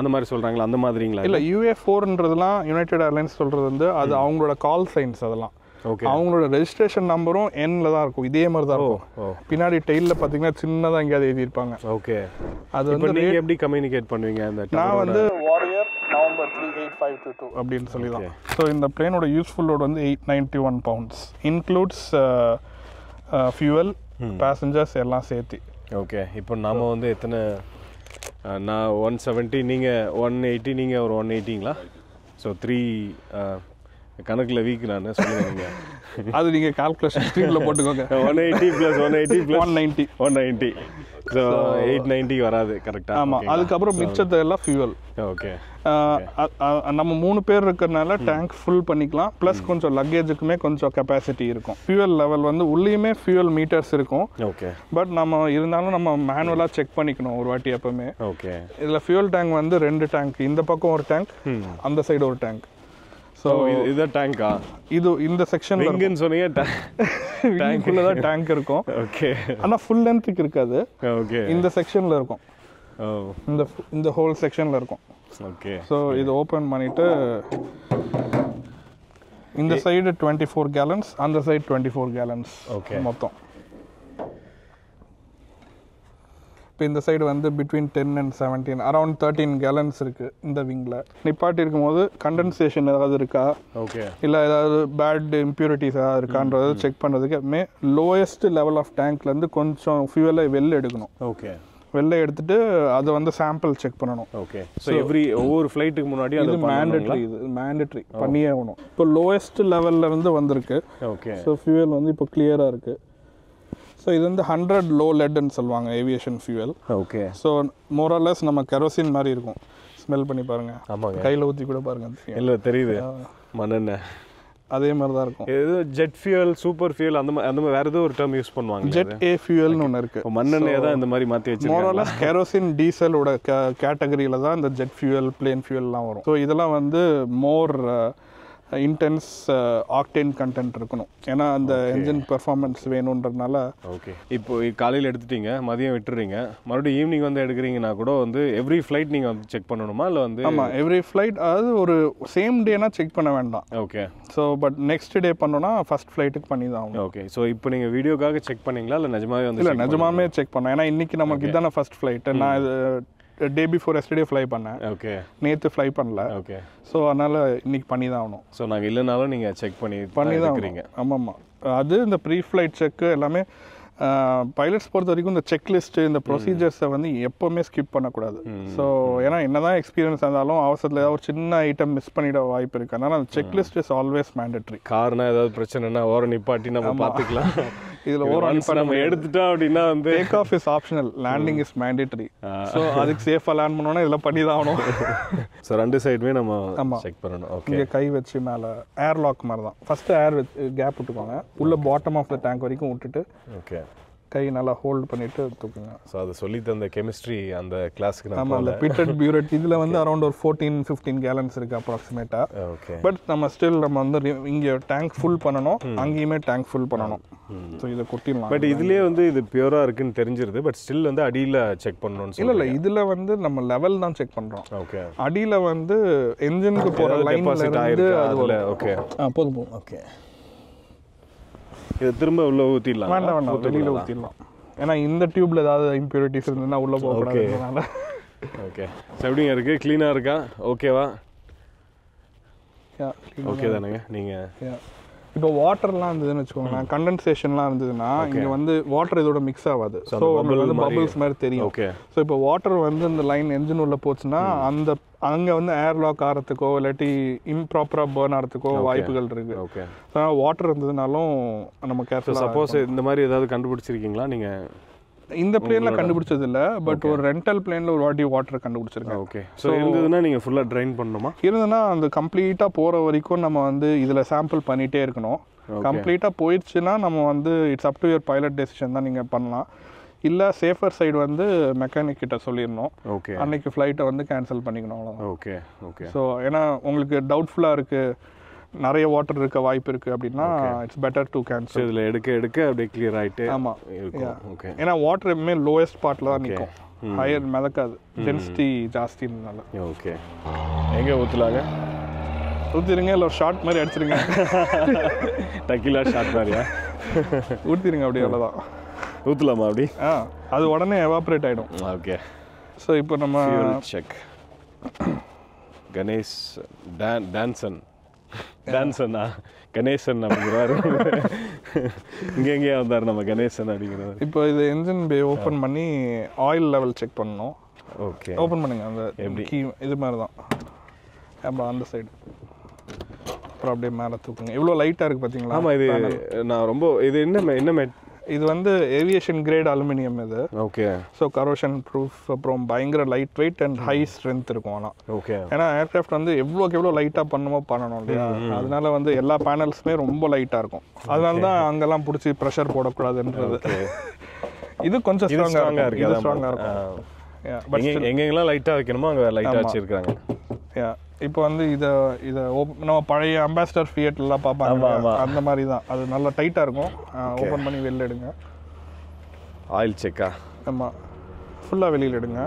அந்த மாதிரி சொல்கிறாங்களா, அந்த மாதிரிங்களா? இல்லை, UA4ன்றதுலாம் யுனைடெட் ஏர்லைன்ஸ் சொல்கிறது வந்து அது அவங்களோட கால் சைன்ஸ். அதெல்லாம் ஓகே. அவங்களோட ரெஜிஸ்ட்ரேஷன் நம்பரும் என்ல தான் இருக்கும், இதே மாதிரி தான் இருக்கும். பின்னாடி டெயிலில் பார்த்தீங்கன்னா சின்னதாக எங்கேயாவது எழுதியிருப்பாங்க. ஓகே. அது வந்து நீங்கள் எப்படி கம்யூனிகேட் பண்ணுவீங்க? அந்த நான் வந்து வாரியர் நவம்பர் 38522 அப்படின்னு சொல்லி தான். ஸோ இந்த பிளேனோட யூஸ்ஃபுல் லோட் வந்து 891 pounds, இன்க்ளூட்ஸ் ஃபியூவல், பேசஞ்சர்ஸ் எல்லாம் சேர்த்து. ஓகே. இப்போ நாம் வந்து எத்தனை? நான் 170, நீங்கள் 180, நீங்கள் ஒரு 180ங்களா? ஸோ 3 கணக்கில் வீக் நான் சொல்லுங்க. அது நீங்கள் கால்குலேஷன் ஸ்க்ரீனில் போட்டுக்கோங்க. 180 + 180 + 190. ஸோ 890 வராது, கரெக்டாக? ஆமாம். அதுக்கப்புறம் மிச்சத்தை எல்லாம் ஃபியூவல். ஓகே. நம்ம 3 பேர் இருக்கிறதுனால டேங்க் ஃபுல் பண்ணிக்கலாம். ப்ளஸ் கொஞ்சம் லக்கேஜுக்குமே கொஞ்சம் கெப்பாசிட்டி இருக்கும். ஃபியூவல் லெவல் வந்து உள்ளேயுமே ஃபியூவல் மீட்டர்ஸ் இருக்கும். ஓகே. பட் நம்ம இருந்தாலும் நம்ம மேனுவலாக செக் பண்ணிக்கணும் ஒரு வாட்டி எப்பவுமே. ஓகே. இதில் ஃபியூவல் டேங்க் வந்து 2 டேங்க், இந்த பக்கம் ஒரு டேங்க், அந்த சைடு ஒரு டேங்க். ஸோ இதுதான் டேங்கா? இது இந்த செக்ஷன்ல விங்குன்னு சொன்னீங்க, டேங்க்குள்ள தான் டேங்க் இருக்கும். ஓகே. ஆனால் ஃபுல் லென்த்துக்கு இருக்காது. ஓகே. இந்த செக்ஷனில் இருக்கும். இந்த ஹோல் செக்ஷனில் இருக்கும். ஓகே. ஸோ இது ஓப்பன் பண்ணிவிட்டு இந்த சைடு 24 gallons, அந்த சைடு 24 gallons. ஓகே. மொத்தம் இப்போ இந்த சைடு வந்து பிட்வீன் 10 and 17, அரௌண்ட் 13 gallons இருக்குது இந்த விங்கில். நிப்பாட்டி இருக்கும்போது கண்டென்சேஷன் ஏதாவது இருக்கா, ஓகே, இல்லை ஏதாவது பேட் இம்ப்யூரிட்டிஸ் ஏதாவது இருக்கான்றதை செக் பண்ணுறதுக்கு லோயஸ்ட் லெவல் ஆஃப் டேங்க்லேருந்து கொஞ்சம் ஃபியூவலை வெளில எடுக்கணும். ஓகே. வெளில எடுத்துட்டு அதை வந்து சாம்பிள் செக் பண்ணணும். ஓகே. ஸோ ஒவ்வொரு ஃப்ளைட்டுக்கு முன்னாடி இது மேண்டட்ரி, இது மேண்டட்ரி பண்ணியே ஆகணும். இப்போ லோயஸ்ட் லெவல்ல இருந்து வந்திருக்கு. ஓகே. ஸோ ஃபியூவல் வந்து இப்போ கிளியராக இருக்குது. ஸோ இது வந்து 100 லோ லெட்னு சொல்லுவாங்க ஏவியேஷன் ஃபியூவல். ஓகே. ஸோ மோரலஸ் நம்ம கெரோசின் மாதிரி இருக்கும். ஸ்மெல் பண்ணி பாருங்கள். ஆமாங்க. கையில் ஊற்றி கூட பாருங்கள். இல்லை தெரியுது மண்ணெண்ணெய் அதே மாதிரி தான் இருக்கும். ஏதோ ஜெட் ஃபியூவல், சூப்பர் ஃபியூல் அந்த மாதிரி வேறு ஏதோ ஒரு டேர்ம் யூஸ் பண்ணுவாங்க. ஜெட் ஏ ஃபியூவல்னு ஒன்று இருக்குது. மண்ணெண்ணெய் தான் இந்த மாதிரி மாற்றி வச்சிருக்காங்க. மோரலஸ் கெரோசின் டீசலோட கேட்டகரியில் தான் இந்த ஜெட் ஃபியூவல், பிளேன் ஃபியூவல்லாம் வரும். ஸோ இதெல்லாம் வந்து மோர் இன்டென்ஸ் ஆக்டேன் கண்டென்ட் இருக்கணும். ஏன்னா அந்த என்ஜின் பெர்ஃபார்மன்ஸ் வேணுன்றதுனால. ஓகே. இப்போ காலையில் எடுத்துட்டீங்க, மதியம் விட்டுறீங்க, மறுபடியும் ஈவினிங் வந்து எடுக்கிறீங்கன்னா கூட வந்து எவ்ரி ஃப்ளைட் நீங்கள் வந்து செக் பண்ணணுமா இல்லை வந்து? ஆமாம், எவ்ரி ஃப்ளைட். அதாவது ஒரு சேம் டேனா செக் பண்ண வேண்டாம். Okay. So but next day பண்ணோன்னா ஃபர்ஸ்ட் ஃப்ளைட்டுக்கு பண்ணி தான் ஆகும். ஓகே. ஸோ இப்போ நீங்கள் வீடியோக்காக செக் பண்ணீங்களா இல்லை நிஜமாவே வந்து? இல்லை, நிஜமாவே செக் பண்ணேன். ஏன்னா இன்றைக்கி நமக்கு இதான ஃபர்ஸ்ட் ஃப்ளைட்டு. நான் இது டே பிஃபோர் எஸ்டர்டே ஃப்ளை பண்ணேன். ஓகே. நேற்று ஃப்ளை பண்ணல. ஓகே. ஸோ அதனால் இன்றைக்கி பண்ணி தான் ஆகணும். ஸோ நாங்கள் இல்லைனாலும் நீங்கள் செக் பண்ணி தான் இருக்கிறீங்க. ஆமாம். அது இந்த ப்ரீ ஃப்ளைட் செக்கு எல்லாமே பைலட்ஸ் பொறுத்த வரைக்கும் இந்த செக்லிஸ்ட்டு, இந்த ப்ரொசீஜர்ஸை வந்து எப்போவுமே ஸ்கிப் பண்ணக்கூடாது. ஸோ ஏன்னா என்ன தான் எக்ஸ்பீரியன்ஸ் இருந்தாலும் அவசரத்தில் ஏதாவது ஒரு சின்ன ஐட்டம் மிஸ் பண்ணிட வாய்ப்பு இருக்குது. அதனால் அந்த செக்லிஸ்ட் இஸ் ஆல்வேஸ் மேண்டட்ரி. காரணம் ஏதாவது பிரச்சனைனா ஓர நிப்பாட்டி நம்ம பார்த்துக்கலாம். இதில் ஓரம் நம்ம எடுத்துட்டோம் அப்படின்னா வந்து take off is optional, landing is mandatory. So அதுக்கு சேஃபாக லேண்ட் பண்ணோன்னா இதெல்லாம் பண்ணி தான் ஆகணும். ஸோ ரெண்டு சைடுமே நம்ம செக் பண்ணணும். ஓகே. இங்கே கை வச்சு மேலே ஏர் லாக் மாதிரி தான். ஃபஸ்ட்டு ஏர் கேப் விட்டுக்கோங்க. உள்ள பாட்டம் ஆஃப் த டேங்க் வரைக்கும் விட்டுட்டு ஓகே கை நல்லா ஹோல்ட் பண்ணிட்டு தூக்குங்க. ஸோ அது சொல்லி தந்த கெமிஸ்ட்ரி அந்த கிளாஸுக்கு நம்ம அந்த பிட்டட் பியூரட் இதில் வந்து அரௌண்ட் ஒரு 14-15 கேலன்ஸ் இருக்குது அப்ராக்சிமேட்டாக. ஓகே. பட் நம்ம ஸ்டில் நம்ம வந்து இங்கே டேங்க் ஃபுல் பண்ணணும், அங்கேயுமே டேங்க் ஃபுல் பண்ணணும். ஸோ இதை கொட்டிடலாம். பட் இதுலேயே வந்து இது பியூராக இருக்குன்னு தெரிஞ்சிருது. பட் ஸ்டில் வந்து அடியில் செக் பண்ணணும்னு இல்லை இல்லை, இதில் வந்து நம்ம லெவல் தான் செக் பண்ணுறோம். ஓகே. அடியில் வந்து என்ஜினுக்கு போகிற லைனில் இருந்து அதில். ஓகே. போதும் போதும். ஓகே. இது திரும்ப உள்ள ஊற்றிடலாம்? வேண்டாம் வேண்டாம், வெளியில் ஊற்றிடலாம். ஏன்னா இந்த டியூப்ல ஏதாவது இம்பியூரிட்டிஸ் இருந்ததுன்னா உள்ளே போகக்கூடாதுனால. ஓகே. ஸோ எப்படிங்க இருக்குது? க்ளீனாக இருக்கா? ஓகேவா? ஓகே தானேங்க? நீங்கள் இப்போ வாட்டர்லாம் இருந்ததுன்னு வச்சுக்கோங்களேன், கண்டென்சேஷன்லாம் இருந்ததுன்னா இங்கே வந்து வாட்டர் இதோட மிக்ஸ் ஆகாது. ஸோ உங்களுக்கு வந்து பபிள்ஸ் மாதிரி தெரியும். ஓகே. ஸோ இப்போ வாட்டர் வந்து இந்த லைன் என்ஜின் உள்ள போச்சுன்னா அந்த அங்கே வந்து ஏர் லாக் ஆகிறதுக்கோ இல்லாட்டி இம்ப்ராப்பராக பேர்ன் ஆகிறதுக்கோ வாய்ப்புகள் இருக்குது. ஓகே. ஸோ வாட்டர் இருந்ததுனாலும் நம்ம கேர்ஃபுல்லாக. சப்போஸ் இந்த மாதிரி ஏதாவது கண்டுபிடிச்சிருக்கீங்களா நீங்கள்? இந்த பிளேனில் கண்டுபிடிச்சது இல்லை, பட் ஒரு ரெண்டல் பிளேனில் ஒரு வாட்டி வாட்டர் கண்டுபிடிச்சிருக்கேன். ஓகே. ஸோ இருந்ததுன்னா நீங்கள் ஃபுல்லாக ட்ரைன் பண்ணணுமா? இருந்ததுன்னா அந்த கம்ப்ளீட்டாக போகிற வரைக்கும் நம்ம வந்து இதில் சாம்பிள் பண்ணிகிட்டே இருக்கணும். கம்ப்ளீட்டாக போயிடுச்சுன்னா நம்ம வந்து it's up to your pilot decision தான் நீங்கள் பண்ணலாம். இல்லை சேஃபர் சைடு வந்து மெக்கானிக் கிட்ட சொல்லிடணும். ஓகே. அன்னைக்கு ஃப்ளைட்டை வந்து கேன்சல் பண்ணிக்கணும், அவ்வளோதான். ஓகே. ஓகே. ஸோ ஏன்னா உங்களுக்கு டவுட்ஃபுல்லாக இருக்குது, நிறைய வாட்டர் இருக்க வாய்ப்பு இருக்குது அப்படின்னா இட்ஸ் பெட்டர் டு கேன்சல். இதில் எடுக்க அப்படியே கிளியர் ஆகிட்டு. ஆமாம். ஓகே. ஏன்னா வாட்டர் எப்பவுமே லோயஸ்ட் பார்ட்டில் தான் நிற்கும், ஹையர் மிதக்காது, டென்சிட்டி ஜாஸ்தினால. ஓகே. எங்கே ஊற்றலாங்க? ஊற்றிடுங்க, இல்லை ஒரு ஷார்ட் மாதிரி அடிச்சிருங்க. டக்கிலா ஷார்ட் மாதிரியா? ஊற்றிடுங்க அப்படியே, அவ்வளோதான். ஊற்றலாமா அப்படி? அது உடனே எவாப்ரேட் ஆகிடும். ஓகே. ஸோ இப்போ நம்ம செக். கணேஷ் டான்சன்னா கணேசன் அப்படிங்கிறாரு. இங்கே எங்கேயா வந்தார் நம்ம கணேசன் அப்படிங்கிறாரு. இப்போ இது என்ஜின் பே ஓப்பன் பண்ணி ஆயில் லெவல் செக் பண்ணணும். ஓகே. ஓப்பன் பண்ணுங்க. அந்த எப்படி இது மாதிரி தான், அப்புறம் அந்த சைடு அப்புறம் அப்படியே மேலே தூக்குங்க. இவ்வளோ லைட்டாக இருக்குது பார்த்தீங்களா? ஆமாம். இது நான் ரொம்ப இது என்ன இது வந்து ஏவியேஷன் கிரேட் அலுமினியம் இது. ஓகே. ஸோ கரோஷன் ப்ரூஃப், அப்புறம் பயங்கர light weight and high strength இருக்கும். ஆனால் ஓகே. ஏன்னா ஏர்க்ராஃப்ட் வந்து எவ்வளோ லைட்டாக பண்ணணும் இல்லையா, அதனால வந்து எல்லா பேனல்ஸுமே ரொம்ப லைட்டாக இருக்கும். அதனால தான் அங்கெல்லாம் பிடிச்சி ப்ரெஷர் போடக்கூடாதுன்றது. இது கொஞ்சம் ஸ்ட்ராங்காக இருக்குது. இது ஸ்ட்ராங்காக இருக்கும். பட் எங்கெங்கெல்லாம் லைட்டாக வைக்கணுமோ அங்கே லைட்டாக வச்சுருக்காங்க. இப்போ வந்து இதை நம்ம பழைய அம்பாசிடர் ஃபியட்லாம் பார்ப்பாங்க, அந்த மாதிரி தான். அது நல்லா டைட்டாக இருக்கும். ஓப்பன் பண்ணி வெளியில் எடுங்க. ஆயில் செக்கா? ஆமாம், ஃபுல்லாக வெளியில் எடுங்க.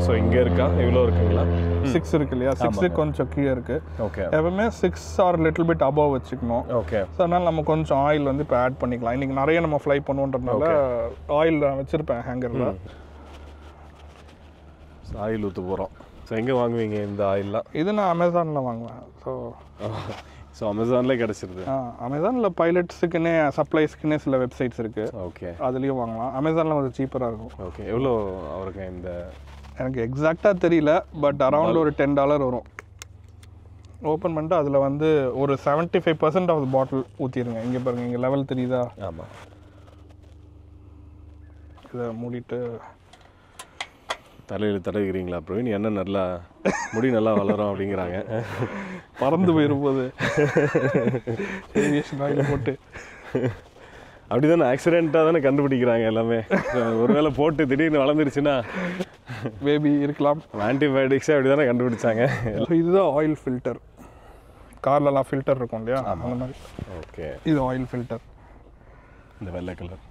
ஸோ இங்கே இருக்கா? இவ்வளோ இருக்குங்களா? 6 இருக்கு இல்லையா? 6 கொஞ்சம் கீழே இருக்குது. ஓகே. எப்பவுமே 6 ஆர் லிட்டில் பிட் அபவ் வச்சுக்கணும். ஓகே. ஸோ அதனால் நம்ம கொஞ்சம் ஆயில் வந்து இப்போ ஆட் பண்ணிக்கலாம். இன்றைக்கி நிறைய நம்ம ஃப்ளை பண்ணுவோன்றதுனால ஆயில் நான் வச்சுருப்பேன் ஹேங்கரில். ஆயில் ஊற்ற போகிறோம். ஸோ எங்கே வாங்குவீங்க இந்த ஆயிலெலாம்? இது நான் அமேசானில் வாங்குவேன். ஸோ அமேசான்லேயே கிடச்சிருது. அமேசானில் பைலட்ஸுக்குன்னே சப்ளைஸ்க்குன்னே சில வெப்சைட்ஸ் இருக்குது. ஓகே, அதுலேயும் வாங்கலாம். அமேசானில் கொஞ்சம் சீப்பராக இருக்கும். ஓகே, எவ்வளோ அவருக்கு இந்த எனக்கு எக்ஸாக்டாக தெரியல, பட் அரௌண்ட் ஒரு $10 வரும். ஓப்பன் பண்ணிட்டு அதில் வந்து ஒரு 75% ஆஃப் பாட்டில் ஊற்றிடுங்க. இங்கே பாருங்கள், இங்கே லெவல் தெரியுதா? ஆமாம். இதை மூடிட்டு தலையில் தடவிக்கிறீங்களா பிரவீன்? என்ன நல்லா முடி நல்லா வளரும் அப்படிங்கிறாங்க. பறந்து போயிருப்போது ஏவியேஷன் ஆயில் போட்டு அப்படி தானே ஆக்சிடெண்ட்டாக தானே கண்டுபிடிக்கிறாங்க எல்லாமே. ஒருவேளை போட்டு திடீர்னு வளர்ந்துருச்சுன்னா பேபி இருக்கலாம். ஆன்டிபயோட்டிக்ஸே அப்படி தானே கண்டுபிடிச்சாங்க. இதுதான் ஆயில் ஃபில்டர். கார்லலாம் ஃபில்டர் இருக்கும் இல்லையா, அந்த மாதிரி. ஓகே, இது ஆயில் ஃபில்டர், இந்த வெள்ளை கலர்.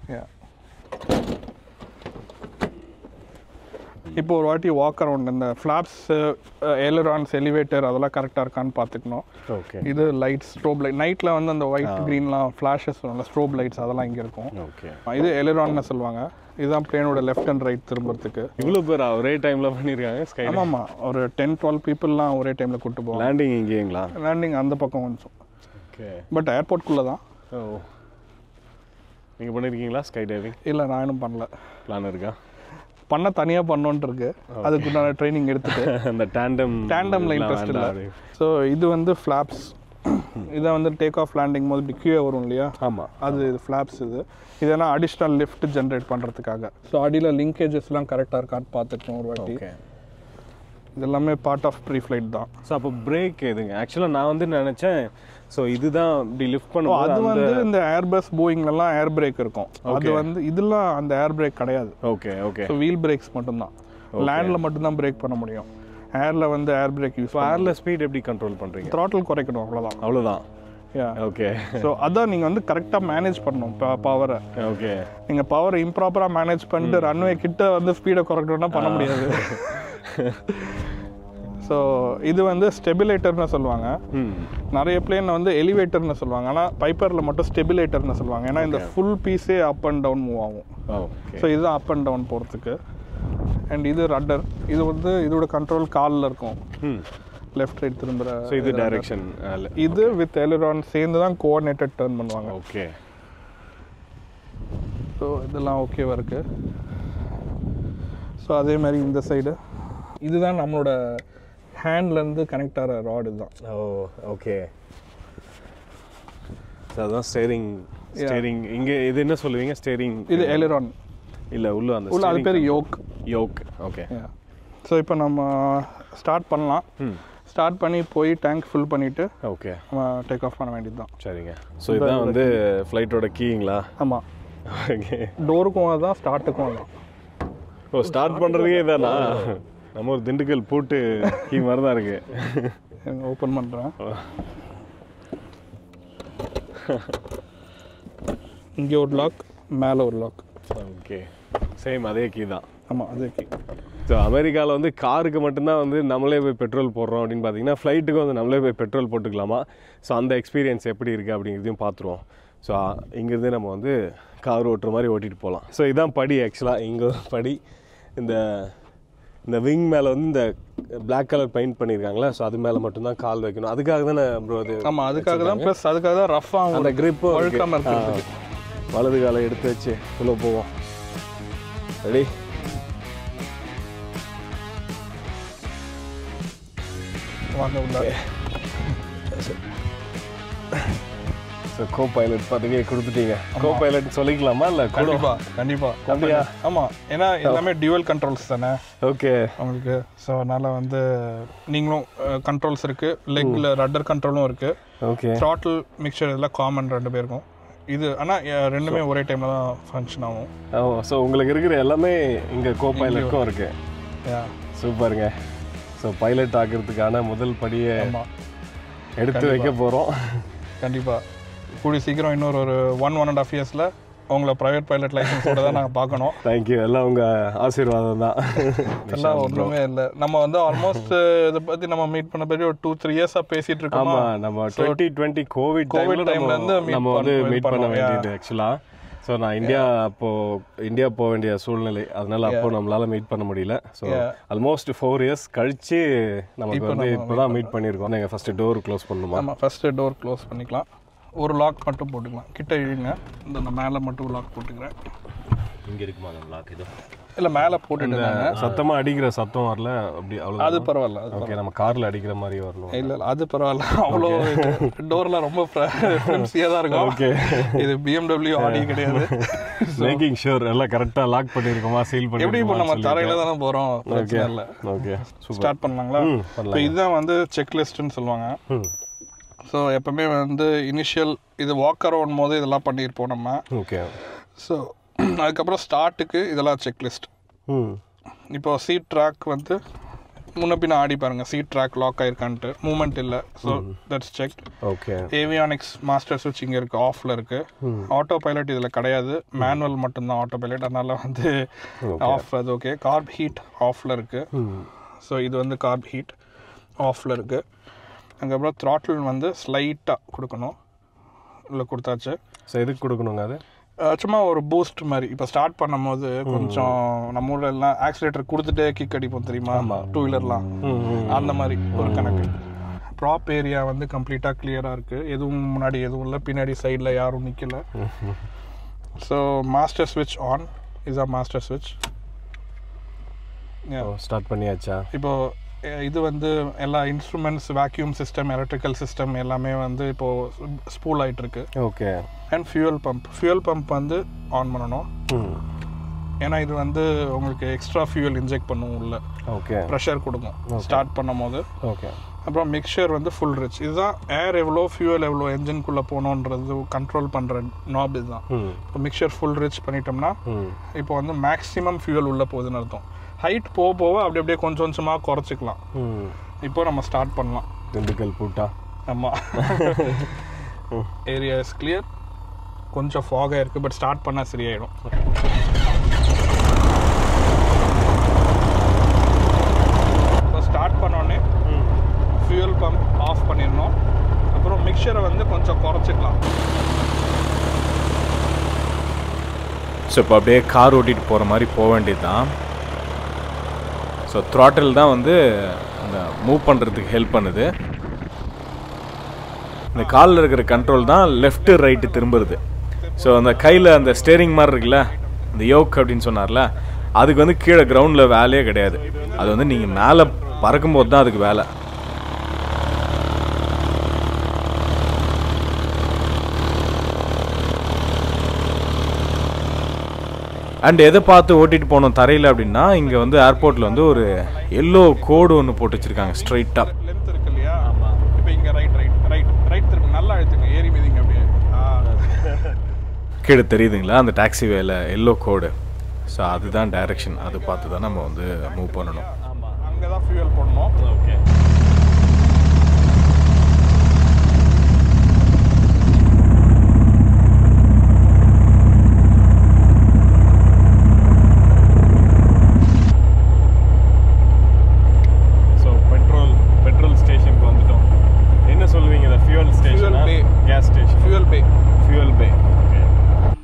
இப்போ ஒரு வாட்டி வாக் அரவுண்ட் இந்த ஃப்ளாப்ஸ், எலரான்ஸ், எலிவேட்டர் அதெல்லாம் கரெக்டாக இருக்கான்னு பார்த்துக்கணும். ஓகே, இது லைட், ஸ்ட்ரோப் லைட். நைட்டில் வந்து அந்த ஒயிட் க்ரீன்லாம் ஃப்ளாஷஸ் வரும்ல, ஸ்ட்ரோப் லைட்ஸ் அதெல்லாம் இங்கே இருக்கும். ஓகே, இது எலரான்னு சொல்லுவாங்க. இதுதான் பிளேனோட லெஃப்ட் அண்ட் ரைட் திரும்புறதுக்கு. இவ்வளோ பேர் ஒரே டைமில் பண்ணியிருக்காங்க ஸ்கை? ஆமாம், ஒரு 10-12 பீப்புளெலாம் ஒரே டைமில் கூப்பிட்டு போவோம். லேண்டிங் இங்கேங்களா? லேண்டிங் அந்த பக்கம் கொஞ்சம். ஓகே, பட் ஏர்போர்ட்குள்ளே தான். ஓ, நீங்கள் பண்ணியிருக்கீங்களா ஸ்கை டைவிங்? இல்லை, நான் இன்னும் பண்ணல. பிளான் இருக்கா? பண்ண தனியாக பண்ணோன்ட்டு இருக்கு. அதுக்கு நான் ட்ரைனிங் எடுத்துட்டு அந்த டேண்டம்ல இன்ட்ரெஸ்ட் இல்லை. ஸோ இது வந்து ஃப்ளாப்ஸ். இதை வந்து டேக் ஆஃப் லேண்டிங் போது இப்படி கீழே வரும் இல்லையா? ஆமாம், அது ஃப்ளாப்ஸ். இதெல்லாம் அடிஷ்னல் லிஃப்ட் ஜென்ரேட் பண்ணுறதுக்காக. ஸோ அடியில் லிங்கேஜஸ்லாம் கரெக்டாக இருக்கான்னு பார்த்துக்கணும் ஒரு வாட்டி. இது எல்லாமே பார்ட் ஆஃப் ப்ரீ ஃப்ளைட் தான். ஸோ அப்போ பிரேக் எதுங்க? ஆக்சுவலாக நான் வந்து நினச்சேன், ஸோ இதுதான் இப்படி லிஃப்ட் பண்ணுவோம். அது வந்து இந்த ஏர்பஸ் போயிங்லாம் ஏர் பிரேக் இருக்கும். அது வந்து இதெல்லாம் அந்த ஏர் பிரேக் கிடையாது. Okay, okay. So wheel brakes மட்டும்தான். லேண்டில் மட்டும்தான் பிரேக் பண்ண முடியும். ஏரில் வந்து ஏர் பிரேக் யூஸ். ஏரில் ஸ்பீட் எப்படி கண்ட்ரோல் பண்ணுறீங்க? த்ராட்டில் குறைக்கணும், அவ்வளோதான். ஓகே. ஸோ அதான் நீங்கள் வந்து கரெக்டாக மேனேஜ் பண்ணணும் பவரை. ஓகே, நீங்கள் பவரை இம்ப்ராப்பராக மேனேஜ் பண்ணிட்டு ரன்வே கிட்ட வந்து ஸ்பீடை குறைக்கணும்னா பண்ண முடியாது. ஸோ இது வந்து ஸ்டெபிலேட்டர்னு சொல்லுவாங்க. நிறைய பிளேன் வந்து எலிவேட்டர்னு சொல்லுவாங்க. ஆனால் பைப்பரில் மட்டும் ஸ்டெபிலேட்டர்னு சொல்லுவாங்க. ஏன்னா இந்த ஃபுல் பீஸே அப் அண்ட் டவுன் மூவ் ஆகும். ஸோ இதுதான் அப் அண்ட் டவுன் போகிறதுக்கு. அண்ட் இது ரட்டர். இது வந்து இதோட கண்ட்ரோல் காலில் இருக்கும். லெஃப்ட் ரைட் திரும்புகிற. ஸோ இது டைரக்ஷன். இது வித் எலரான் சேர்ந்து தான் கோஆர்டினேட்டட் டர்ன் பண்ணுவாங்க. ஓகே. ஸோ இதெல்லாம் ஓகேவா இருக்குது. ஸோ அதே மாதிரி இந்த சைடு இதுதான் நம்மளோட ஹேண்ட்லேருந்து கனெக்ட் ஆகிற ராடு தான். ஓ, ஓகே. ஸோ அதுதான் ஸ்டேரிங். இங்கே இது என்ன சொல்லுவீங்க? ஸ்டேரிங். இது எலரான். இல்லை, உள்ள அது பேர் யோக். ஓகே. ஸோ இப்போ நம்ம ஸ்டார்ட் பண்ணலாம். ஸ்டார்ட் பண்ணி போய் டேங்க் ஃபில் பண்ணிவிட்டு ஓகே நம்ம டேக் ஆஃப் பண்ண வேண்டியது தான். சரிங்க. ஸோ இதுதான் வந்து ஃப்ளைட்டோட கீங்களா? ஆமாம். ஓகே. டோருக்கும் அதுதான், ஸ்டார்ட்டுக்கும் அதுதான். ஓ, ஸ்டார்ட் பண்ணுறதுக்கே இதானா? நம்ம ஒரு திண்டுக்கல் பூட்டு கீ மாதிரி தான் இருக்கு. ஓப்பன் பண்ணுறேன். இங்கே ஒரு லாக், மேலே ஒரு லாக். ஓகே, சேம் அதே கீ தான். ஆமாம், அதே கீ. ஸோ அமெரிக்காவில் வந்து காருக்கு மட்டும்தான் வந்து நம்மளே போய் பெட்ரோல் போடுறோம் அப்படின்னு பார்த்தீங்கன்னா, ஃப்ளைட்டுக்கு வந்து நம்மளே போய் பெட்ரோல் போட்டுக்கலாமா? ஸோ அந்த எக்ஸ்பீரியன்ஸ் எப்படி இருக்குது அப்படிங்கிறதையும் பார்த்துருவோம். ஸோ இங்கேருந்து நம்ம வந்து கார் ஓட்டுற மாதிரி ஓட்டிகிட்டு போகலாம். ஸோ இதுதான் படி. ஆக்சுவலாக இங்கே படி இந்த விங் மேலே வந்து இந்த பிளாக் கலர் பெயிண்ட் பண்ணியிருக்காங்களா? ஸோ அது மேலே மட்டும்தான் கால் வைக்கணும். அதுக்காக தானே ப்ரோ அது? ஆமாம், அதுக்காக தான். ப்ளஸ் அதுக்காக தான் ரஃப்பாக அந்த கிரிப்பு வழுக்காமல் இருக்கிறதுக்கு. வலது காலை எடுத்து வச்சு உள்ள போவோம். ரெடி? வாங்க உள்ள. ஸோ கோ பைலட் பதவியை கொடுத்துட்டீங்க. கோ பைலட் சொல்லிக்கலாமா? இல்லை? கண்டிப்பாக. அப்படியா? ஆமாம், ஏன்னா எல்லாமே டியூவல் கண்ட்ரோல்ஸ் தானே. ஓகே உங்களுக்கு. ஸோ அதனால் வந்து நீங்களும் கண்ட்ரோல்ஸ் இருக்குது. லெக்கில் ரட்டர் கண்ட்ரோலும் இருக்குது. ஓகே. த்ராட்டில் மிக்சர் இதெல்லாம் காமன் 2 பேருக்கும். இது ஆனால் ரெண்டுமே ஒரே டைமில் தான் ஃபங்க்ஷன் ஆகும். ஸோ உங்களுக்கு இருக்கிற எல்லாமே இங்கே கோ பைலட்டுக்கும் இருக்கு. சூப்பருங்க. ஸோ பைலட் ஆகிறதுக்கான முதல் படியை எடுத்து வைக்க போகிறோம். கண்டிப்பாக கூடிய சீக்கிரம் இன்னொரு ஒரு 1.5 இயர்ஸில் உங்களை ப்ரைவேட் பைலட் லைசன்ஸோட தான் நாங்கள் பார்க்கணும். தேங்க்யூ. எல்லாம் உங்கள் ஆசீர்வாதம் தான். எல்லாம் ஒன்றுமே இல்லை. நம்ம வந்து ஆல்மோஸ்ட் இதை பற்றி நம்ம மீட் பண்ண பற்றி ஒரு 2-3 இயர்ஸாக பேசிகிட்டு இருக்கோம். ஆமாம், நம்ம 2020 கோவிட் டைம்ல இருந்து நம்ம வந்து மீட் பண்ண வேண்டியது. ஆக்சுவலாக ஸோ நான் இந்தியா போக வேண்டிய சூழ்நிலை, அதனால அப்போ நம்மளால மீட் பண்ண முடியல. ஸோ ஆல்மோஸ்ட் 4 years கழிச்சு நமக்கு வந்து இப்போ தான் மீட் பண்ணியிருக்கோம். நீங்கள் ஃபஸ்ட்டு டோர் க்ளோஸ் பண்ணணுமா? நம்ம ஃபஸ்ட்டு டோர் க்ளோஸ் பண்ணிக்கலாம். ஒரு லாக் மட்டும் போட்டுக்கலாம். கிட்ட இழுங்க. இந்த மேலே மட்டும் லாக் போட்டுக்கிறேன். இங்கே இருக்குமா அந்த லாக்? இது இல்லை மேலே போட்டுட்டு சத்தமாக அடிக்கிற சத்தம் வரல அப்படி அவ்வளோ? அது பரவாயில்ல. ஓகே, நம்ம காரில் அடிக்கிற மாதிரி வரணும். இல்லை அது பரவாயில்ல. அவ்வளோ டோர்லாம் ரொம்ப ஃப்ரெண்ட்ஸியாக தான் இருக்கும். ஓகே, இது BMW ஆடி கிடையாது. மேக்கிங் ஷூர் எல்லாம் கரெக்டாக லாக் பண்ணியிருக்கோமா, சீல் பண்ணி. எப்படி இப்போ நம்ம தரையில் தானே போகிறோம். ஓகே ஓகே, ஸ்டார்ட் பண்ணலாங்களா? இப்போ இதுதான் வந்து செக்லிஸ்ட்டுன்னு சொல்லுவாங்க. ஸோ எப்பவுமே வந்து இனிஷியல் இது வாக் அரவுண்ட் போது இதெல்லாம் பண்ணியிருப்போம் நம்ம. ஓகே. ஸோ அதுக்கப்புறம் ஸ்டார்ட்டுக்கு இதெல்லாம் செக்லிஸ்ட். இப்போ சீட் ட்ராக் வந்து முன்ன பின்ன ஆடி பாருங்கள், சீட் ட்ராக் லாக் ஆயிருக்கான்ட்டு, மூமெண்ட் இல்லை. So that's check. Okay. Avionics master சுவிட்ச் இங்கே இருக்குது, ஆஃபில் இருக்குது. ஆட்டோ பைலட் இதில் கிடையாது, மேனுவல் மட்டும்தான் ஆட்டோ பைலட், அதனால வந்து ஆஃப். அது ஓகே. கார்ப் ஹீட் ஆஃபில் இருக்குது. ஸோ இது வந்து கார்ப் ஹீட் ஆஃபில் இருக்குது. அதுக்கப்புறம் த்ராட்டில் வந்து ஸ்லைட்டாக கொடுக்கணும். இல்லை கொடுத்தாச்சு. ஸோ எதுக்கு கொடுக்கணுங்க? அது சும்மா ஒரு பூஸ்ட் மாதிரி. இப்போ ஸ்டார்ட் பண்ணும் போது கொஞ்சம் நம்ம ஊரில் எல்லாம் ஆக்சிலேட்டர் கொடுத்துட்டே கிக் அடிப்போம் தெரியுமா, 2 வீலர்லாம், அந்த மாதிரி ஒரு கணக்கு. ப்ராப் ஏரியா வந்து கம்ப்ளீட்டாக கிளியராக இருக்குது. எதுவும் முன்னாடி எதுவும் இல்லை, பின்னாடி சைடில் யாரும் நிற்கல. ஸோ மாஸ்டர் ஸ்விட்ச் ஆன். இதுதான் மாஸ்டர் ஸ்விட்ச். ஸ்டார்ட் பண்ணியாச்சா? இப்போது இது வந்து எல்லா instruments, vacuum system, electrical system எல்லாமே வந்து இப்போது ஸ்பூல் ஆகிட்டுருக்கு. ஓகே. அண்ட் ஃபியூல் பம்ப் வந்து ஆன் பண்ணணும். ஏன்னா இது வந்து உங்களுக்கு எக்ஸ்ட்ரா ஃபியூல் இன்ஜெக்ட் பண்ணும் உள்ள. ஓகே. ப்ரெஷர் கொடுக்கும் ஸ்டார்ட் பண்ணும் போது. ஓகே. அப்புறம் மிக்சர் வந்து ஃபுல் ரிச். இதுதான் ஏர் எவ்வளோ ஃபியூல் எவ்வளோ என்ஜின்குள்ளே போகணுன்றது கண்ட்ரோல் பண்ணுற நாப் இதுதான். இப்போ மிக்சர் ஃபுல் ரிச் பண்ணிட்டோம்னா இப்போ வந்து மேக்ஸிமம் ஃபியூல் உள்ளே போகுதுன்னு அர்த்தம். ஹைட் போக போக அப்படியே கொஞ்சம் கொஞ்சமாக குறைச்சிக்கலாம். இப்போ நம்ம ஸ்டார்ட் பண்ணலாம். திண்டுக்கல் பூட்டா? ஆமாம். Area is clear. கொஞ்சம் ஃபாகாக இருக்குது, பட் ஸ்டார்ட் பண்ணால் சரியாயிடும். இப்போ ஸ்டார்ட் பண்ணோடனே ஃபியூல் பம்ப் ஆஃப் பண்ணிடணும். அப்புறம் மிக்சரை வந்து கொஞ்சம் குறைச்சிக்கலாம். ஸோ இப்போ அப்படியே கார் ஓட்டிகிட்டு போகிற மாதிரி போக வேண்டியது தான். ஸோ த்ராட்டில் தான் வந்து அந்த மூவ் பண்ணுறதுக்கு ஹெல்ப் பண்ணுது. இந்த காலில் இருக்கிற கண்ட்ரோல் தான் லெஃப்ட்டு ரைட்டு திரும்புறது. ஸோ அந்த கையில் அந்த ஸ்டேரிங் மாதிரி இருக்குல்ல, இந்த யோக் அப்படின்னு சொன்னார்ல, அதுக்கு வந்து கீழே கிரவுண்டில் வேலையே கிடையாது. அது வந்து நீங்கள் மேலே பறக்கும்போது தான் அதுக்கு வேலை. அண்ட் எதை பார்த்து ஓட்டிகிட்டு போனோம் தரையில் அப்படின்னா, இங்கே வந்து ஏர்போர்ட்டில் வந்து ஒரு எல்லோ கோடு ஒன்று போட்டு வச்சுருக்காங்க ஸ்ட்ரைட்டாக. லென்த் இருக்கு இல்லையா? இப்போ இங்கே ரைட் திரும்ப நல்லா அழுத்துங்க, ஏறி மீதிங்க அப்படியே. கீழே தெரியுதுங்களா அந்த டாக்ஸி வேல எல்லோ கோடு? ஸோ அதுதான் டைரக்ஷன். அது பார்த்து தான் நம்ம வந்து மூவ் பண்ணணும். அங்கே தான் ஃபியூல் போடணும். ஓகே.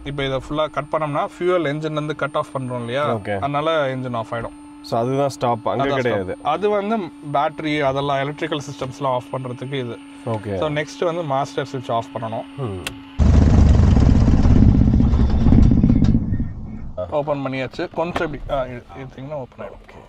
இப்போ இதை ஃபுல்லாக கட் பண்ணோம்னா ஃபியூல் என்ஜின்லேருந்து கட் ஆஃப் பண்ணுறோம் இல்லையா, அதனால என்ஜின் ஆஃப் ஆகிடும். ஸோ அதுதான் ஸ்டாப், அங்கே கிடையாது. அது வந்து பேட்டரி அதெல்லாம் எலக்ட்ரிக்கல் சிஸ்டம்ஸ்லாம் ஆஃப் பண்ணுறதுக்கு இது. ஓகே. ஸோ நெக்ஸ்ட் வந்து மாஸ்டர் ஸ்விட்ச் ஆஃப் பண்ணணும். ஓப்பன் பண்ணியாச்சு. கொஞ்சம் இப்படி எடுத்தீங்கன்னா ஓப்பன் ஆகிடும். ஓகே.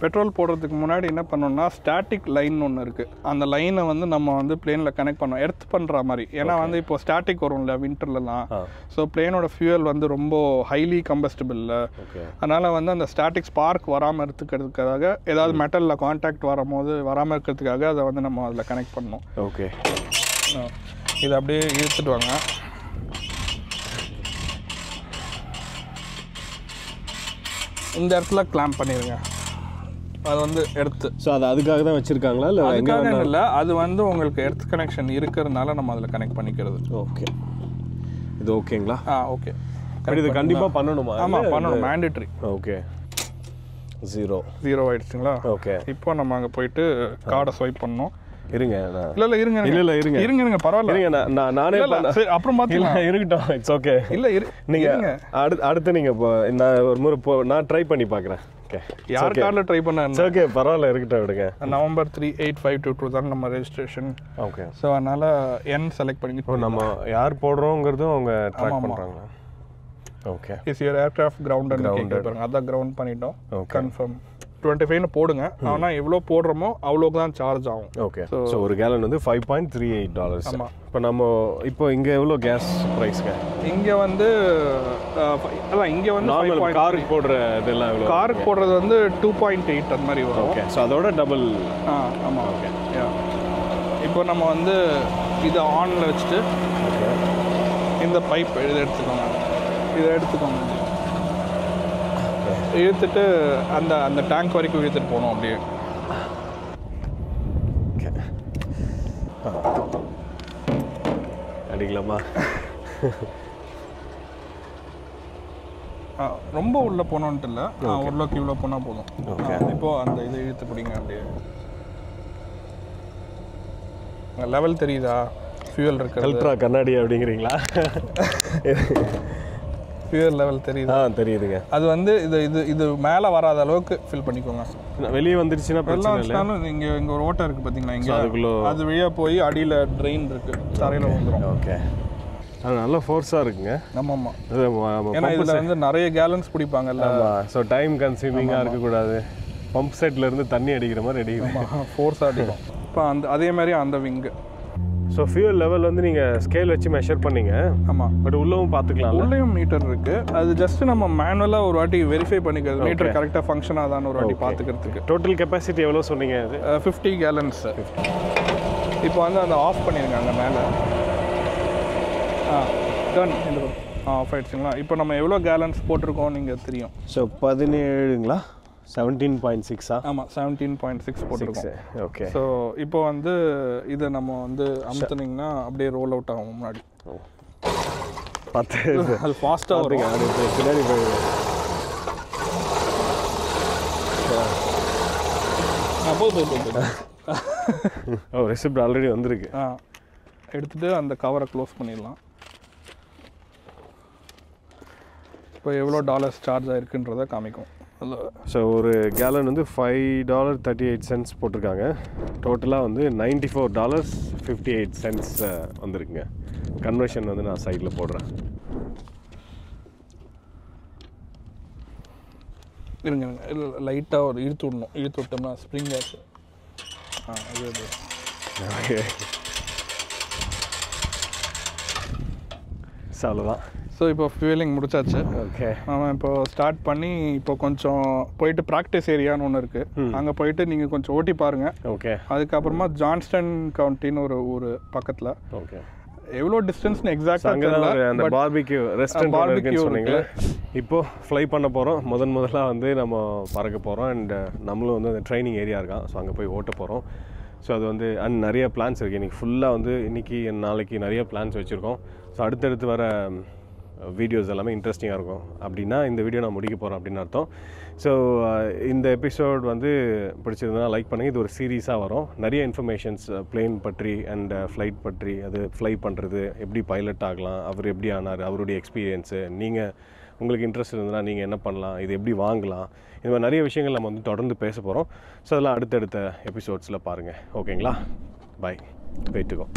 பெட்ரோல் போடுறதுக்கு முன்னாடி என்ன பண்ணோம்னா ஸ்டாட்டிக் லைன் ஒன்று இருக்குது. அந்த லைனை வந்து நம்ம வந்து பிளேனில் கனெக்ட் பண்ணோம், எர்த் பண்ணுற மாதிரி. ஏன்னா வந்து இப்போ ஸ்டாட்டிக் வரும்ல வின்டர்லலாம். ஸோ பிளேனோட ஃபியூயல் வந்து ரொம்ப ஹைலி கம்பஸ்டபிள். அதனால் வந்து அந்த ஸ்டாட்டிக் ஸ்பார்க் வராமல் இருக்கிறதுக்காக, ஏதாவது மெட்டலில் கான்டாக்ட் வராமல் இருக்கிறதுக்காக அதை வந்து நம்ம அதில் கனெக்ட் பண்ணோம். ஓகே. இதை அப்படியே இழுத்துட்டு வாங்க. இந்த இடத்துல கிளாம்ப் பண்ணிடுங்க. அது வந்து எர்த்து. ஸோ அது அதுக்காக தான் வச்சுருக்காங்களா இல்லை அதுக்காக இல்லை, அது வந்து உங்களுக்கு எர்த் கனெக்ஷன் இருக்கிறதுனால நம்ம அதில் கனெக்ட் பண்ணிக்கிறது. ஓகே, இது ஓகேங்களா? ஓகே. இது கண்டிப்பாக பண்ணணுமா? ஆமாம், பண்ணணும், மேண்டேட்ரி. ஓகே, 0 ஆயிடுச்சுங்களா? ஓகே. இப்போ நம்ம அங்கே போயிட்டு கார்டை ஸ்வைப் பண்ணோம். இருங்க, இல்லை இருங்க இருங்க பரவாயில்ல, இருங்க, நானே சரி அப்புறம் பார்த்துக்கலாம். இருக்கட்டும், இட்ஸ் ஓகே. இல்லை நீங்கள் அடுத்து நீங்கள் நான் ஒரு முறை நான் ட்ரை பண்ணி பார்க்குறேன். ஓகே, யார் கார்டில் ட்ரை பண்ண? ஓகே, பரவாயில்ல, இருக்கட்டும், விடுங்க. நவம்பர் 3, 8/5/22 தான் நம்ம ரெஜிஸ்ட்ரேஷன். ஓகே. ஸோ அதனால் என் செலக்ட் பண்ணிக்கிட்டு நம்ம யார் போடுறோங்கிறதும் அவங்க ட்ராக் பண்ணுறாங்களா? Okay. Is your aircraft ground பாருங்க, அதான் கிரவுண்ட் பண்ணிட்டோம். கன்ஃபார்ம் 25 போடுங்க. ஆனால் எவ்வளோ போடுறோமோ அவ்வளோக்கு தான் சார்ஜ் ஆகும். ஓகே. ஸோ ஒரு கேலன் வந்து $5.38. ஆமாம். இப்போ நம்ம இங்கே எவ்வளோ கேஸ் ப்ரைஸ்ங்க? இங்கே வந்து அதான் இங்கே வந்து நார்மல் காருக்கு போடுற இதெல்லாம் எவ்வளோ? காருக்கு போடுறது வந்து 2.8 அந்த மாதிரி வரும். ஓகே. ஸோ அதோட டபுள். ஆமாம். ஓகே. இப்போ நம்ம வந்து இதை ஆனில் வச்சுட்டு இந்த பைப் இதை எடுத்துக்கோங்க. இழுத்துட்டு அந்த டேங்க் வரைக்கும் இழுத்துட்டு போகணும் அப்படியே. அடிக்கலாமா? ரொம்ப உள்ளே போனோன்ட்டு இல்லை, ஓரளவுக்கு இவ்வளோ போனால் போதும். இப்போது அந்த இதை இழுத்து பிடிங்க அப்படியே. லெவல் தெரியுதா? ஃபியூயல் இருக்கு. அல்ட்ரா கண்ணாடி அப்படிங்கிறீங்களா? ஃபியூயல் லெவல் தெரியுதா? தெரியுதுங்க. அது வந்து இது மேலே வராத அளவுக்கு ஃபில் பண்ணிக்கோங்க. வெளியே வந்துருச்சுன்னா பிரச்சனை இல்லை. இங்கே ஒரு ஓட்டை இருக்குது பார்த்தீங்களா, இங்கே அது வழியாக போய் அடியில் ட்ரெயின் இருக்குது, தரையில் வந்துடும். ஓகே. அது நல்ல ஃபோர்ஸாக இருக்குங்க. ஆமாம். ஏன்னா இதில் வந்து நிறைய கேலன்ஸ் பிடிப்பாங்கல்ல. ஸோ டைம் கன்சியூமிங்காக இருக்கக்கூடாது. பம்ப் செட்லேருந்து தண்ணி அடிக்கிற மாதிரி அடிக்கணும், ஃபோர்ஸாக அடிக்கும். இப்போ அதே மாதிரி அந்த விங்கு. ஸோ ஃபியூல் லெவல் வந்து நீங்கள் ஸ்கேல் வச்சு மெஷர் பண்ணீங்க. ஆமாம். பட் உள்ளவும் பார்த்துக்கலாம். உள்ளேயும் மீட்டர் இருக்குது. அது ஜஸ்ட் நம்ம மேனுவலாக ஒரு வாட்டி வெரிஃபை பண்ணிக்கிறது, மீட்டர் கரெக்டாக ஃபங்க்ஷன் ஆதான்னு ஒரு வாட்டி பார்த்துக்கிறதுக்கு. டோட்டல் கெப்பாசிட்டி எவ்வளோ சொன்னீங்க? அது 50 கேலன்ஸ். இப்போ வந்து அந்த ஆஃப் பண்ணிடுங்க அங்கே மேலே. டர்ன் இந்த ஆஃப் ஆகிடுச்சுங்களா? இப்போ நம்ம எவ்வளோ கேலன்ஸ் போட்டிருக்கோம் நீங்கள் தெரியும். ஸோ 17ங்களா? 17.6. ஆமாம், 17.6 போட்டிருக்கோம். ஓகே. ஸோ இப்போ வந்து இதை நம்ம வந்து அமுத்துனீங்கன்னா அப்படியே ரோல் அவுட் ஆகும் முன்னாடி. அது ஃபாஸ்ட்டாக வருங்க. அது பின்னாடி ரெசிப்ட் ஆல்ரெடி வந்திருக்கு. எடுத்துகிட்டு அந்த கவரை க்ளோஸ் பண்ணிடலாம். இப்போ எவ்வளோ டாலர்ஸ் சார்ஜ் ஆகிருக்குன்றதை காமிக்கும். ஸோ ஒரு கேலன் வந்து $5.38 போட்டிருக்காங்க. டோட்டலாக வந்து $94.58 வந்துருக்குங்க. கன்வர்ஷன் வந்து நான் சைடில் போடுறேன். இருங்க லைட்டாக ஒரு இழுத்து விட்டோம்னா ஸ்ப்ரிங் ஆச்சு. அவ்வளோதான். ஸோ இப்போ ஃபியூலிங் முடிச்சாச்சு. ஓகே. நம்ம இப்போ ஸ்டார்ட் பண்ணி இப்போ கொஞ்சம் போயிட்டு ப்ராக்டிஸ் ஏரியான்னு ஒன்று இருக்குது, அங்கே போயிட்டு நீங்கள் கொஞ்சம் ஓட்டி பாருங்கள். ஓகே. அதுக்கப்புறமா ஜான்ஸ்டன் கவுண்டின்னு ஒரு ஊர் பக்கத்தில். ஓகே. எவ்வளோ டிஸ்டன்ஸ்னு எக்ஸாக்டாக அந்த பார்பிக்யூ ரெஸ்டாரண்ட் சொன்னீங்களே. இப்போது ஃப்ளை பண்ண போகிறோம். முதலாக வந்து நம்ம பறக்க போகிறோம். அண்ட் நம்மளும் வந்து அந்த ட்ரைனிங் ஏரியா இருக்கான். ஸோ அங்கே போய் ஓட்ட போகிறோம். ஸோ அது வந்து நிறைய பிளான்ஸ் இருக்குது. இன்றைக்கி ஃபுல்லாக வந்து இன்றைக்கி நாளைக்கு நிறைய பிளான்ஸ் வச்சுருக்கோம். ஸோ அடுத்தடுத்து வர வீடியோஸ் எல்லாமே இன்ட்ரெஸ்டிங்காக இருக்கும். அப்படின்னா இந்த வீடியோ நான் முடிக்க போகிறேன் அப்படின்னு அர்த்தம். ஸோ இந்த எபிசோட் வந்து பிடிச்சிருந்ததுனா லைக் பண்ணுங்கள். இது ஒரு சீரீஸாக வரும். நிறைய இன்ஃபர்மேஷன்ஸ் பிளேன் பற்றி அண்ட் ஃப்ளைட் பற்றி, அது ஃப்ளை பண்ணுறது, எப்படி பைலட் ஆகலாம், அவர் எப்படி ஆனார், அவருடைய எக்ஸ்பீரியன்ஸு, நீங்கள் உங்களுக்கு இன்ட்ரெஸ்ட் இருந்ததுன்னா நீங்கள் என்ன பண்ணலாம், இது எப்படி வாங்கலாம், இந்த மாதிரி நிறைய விஷயங்கள் நம்ம வந்து தொடர்ந்து பேச போகிறோம். ஸோ அதெல்லாம் அடுத்தடுத்த எபிசோட்ஸில் பாருங்கள். ஓகேங்களா? பை. போயிட்டுக்கோ.